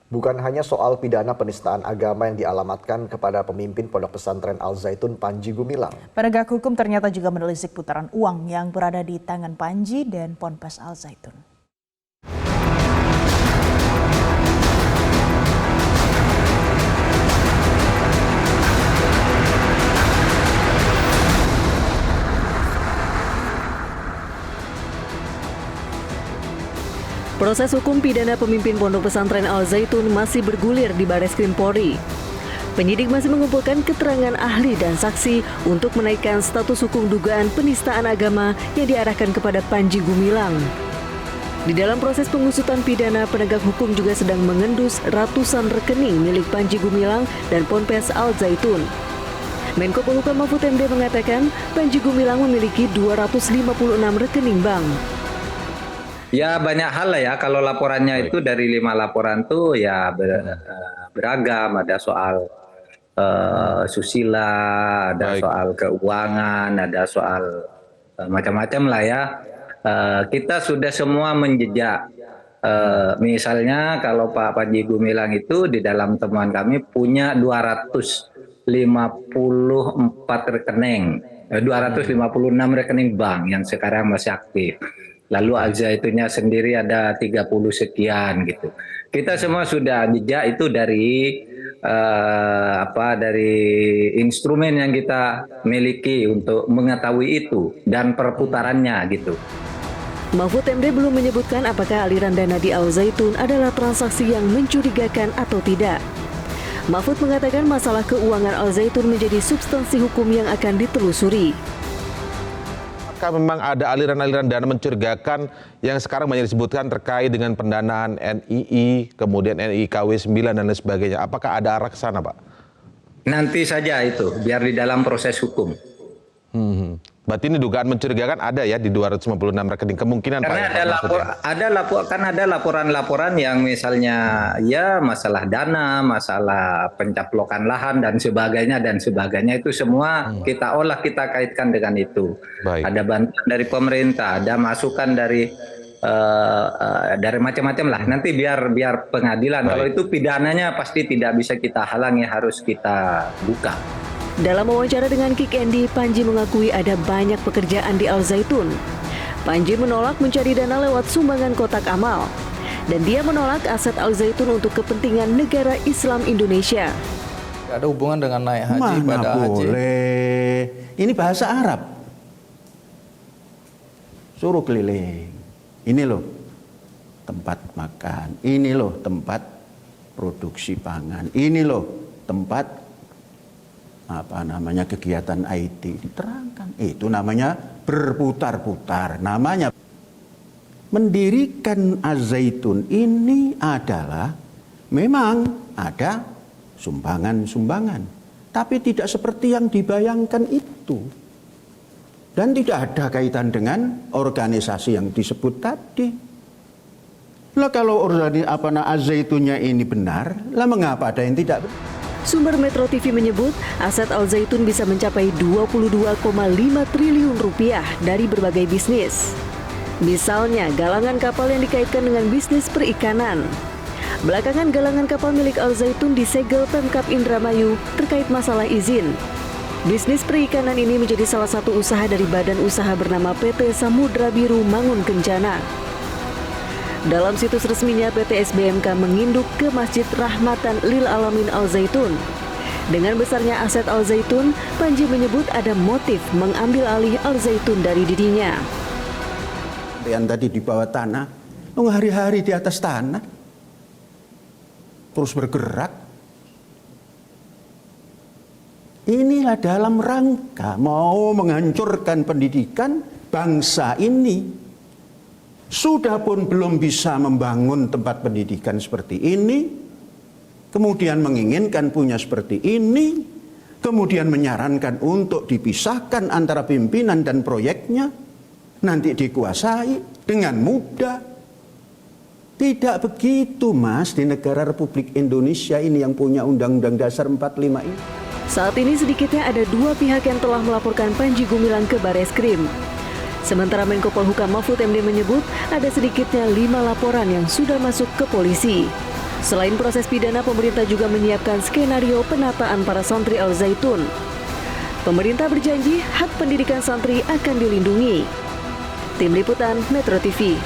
Bukan hanya soal pidana penistaan agama yang dialamatkan kepada pemimpin Pondok Pesantren Al Zaitun Panji Gumilang. Penegak hukum ternyata juga menelisik putaran uang yang berada di tangan Panji dan Ponpes Al Zaitun. Proses hukum pidana pemimpin Pondok Pesantren Al Zaitun masih bergulir di Bareskrim Polri. Penyidik masih mengumpulkan keterangan ahli dan saksi untuk menaikkan status hukum dugaan penistaan agama yang diarahkan kepada Panji Gumilang. Di dalam proses pengusutan pidana, penegak hukum juga sedang mengendus ratusan rekening milik Panji Gumilang dan Ponpes Al Zaitun. Menko Polhukam Mahfud MD mengatakan Panji Gumilang memiliki 256 rekening bank. Ya banyak hal lah ya, kalau laporannya itu dari 5 laporan tuh ya beragam, ada soal susila, ada soal keuangan, ada soal macam-macam lah ya. Kita sudah semua menjejak, misalnya kalau Pak Panji Gumilang itu di dalam temuan kami punya 254 rekening, 256 rekening bank yang sekarang masih aktif. Lalu Al Zaitunnya sendiri ada 30 sekian gitu. Kita semua sudah jejak itu dari dari instrumen yang kita miliki untuk mengetahui itu dan perputarannya gitu. Mahfud MD belum menyebutkan apakah aliran dana di Al Zaitun adalah transaksi yang mencurigakan atau tidak. Mahfud mengatakan masalah keuangan Al Zaitun menjadi substansi hukum yang akan ditelusuri. Apakah memang ada aliran-aliran dana mencurigakan yang sekarang banyak disebutkan terkait dengan pendanaan NII, kemudian NII KW 9 dan lain sebagainya. Apakah ada arah ke sana, Pak? Nanti saja itu, biar di dalam proses hukum. Berarti ini dugaan mencurigakan ada ya di 256 rekening kemungkinan. Karena Pak, ada laporan-laporan yang misalnya ya masalah dana, masalah pencaplokan lahan dan sebagainya itu semua kita olah, kita kaitkan dengan itu. Baik. Ada bantuan dari pemerintah, ada masukan dari macam-macam lah. Nanti biar pengadilan. Baik. Kalau itu pidananya pasti tidak bisa kita halangi, harus kita buka. Dalam wawancara dengan Kick Andy, Panji mengakui ada banyak pekerjaan di Al Zaitun. Panji menolak mencari dana lewat sumbangan kotak amal. Dan dia menolak aset Al Zaitun untuk kepentingan negara Islam Indonesia. Ada hubungan dengan naik haji pada haji. Boleh. Ini bahasa Arab. Suruh keliling. Ini loh tempat makan. Ini loh tempat produksi pangan. Ini loh tempat kegiatan IT, diterangkan. Itu namanya berputar-putar. Namanya mendirikan Al Zaitun ini adalah memang ada sumbangan-sumbangan, tapi tidak seperti yang dibayangkan itu. Dan tidak ada kaitan dengan organisasi yang disebut tadi. Lah kalau Al Zaitunnya ini benar, lah mengapa ada yang tidak benar? Sumber Metro TV menyebut aset Al Zaitun bisa mencapai 22,5 triliun rupiah dari berbagai bisnis. Misalnya galangan kapal yang dikaitkan dengan bisnis perikanan. Belakangan galangan kapal milik Al Zaitun disegel Pemkab Indramayu terkait masalah izin. Bisnis perikanan ini menjadi salah satu usaha dari badan usaha bernama PT Samudra Biru Mangun Kencana. Dalam situs resminya, PT SBMK menginduk ke Masjid Rahmatan Lil Alamin Al Zaitun. Dengan besarnya aset Al Zaitun, Panji menyebut ada motif mengambil alih Al Zaitun dari dirinya. Yang tadi di bawah tanah, hari-hari di atas tanah, terus bergerak. Inilah dalam rangka mau menghancurkan pendidikan bangsa ini. Sudah pun belum bisa membangun tempat pendidikan seperti ini, kemudian menginginkan punya seperti ini, kemudian menyarankan untuk dipisahkan antara pimpinan dan proyeknya, nanti dikuasai dengan mudah. Tidak begitu, Mas, di negara Republik Indonesia ini yang punya Undang-Undang Dasar 45 ini. Saat ini sedikitnya ada 2 pihak yang telah melaporkan Panji Gumilang ke Bareskrim. Sementara Menko Polhukam Mahfud MD menyebut ada sedikitnya 5 laporan yang sudah masuk ke polisi. Selain proses pidana, pemerintah juga menyiapkan skenario penataan para santri Al Zaitun. Pemerintah berjanji hak pendidikan santri akan dilindungi. Tim Liputan Metro TV.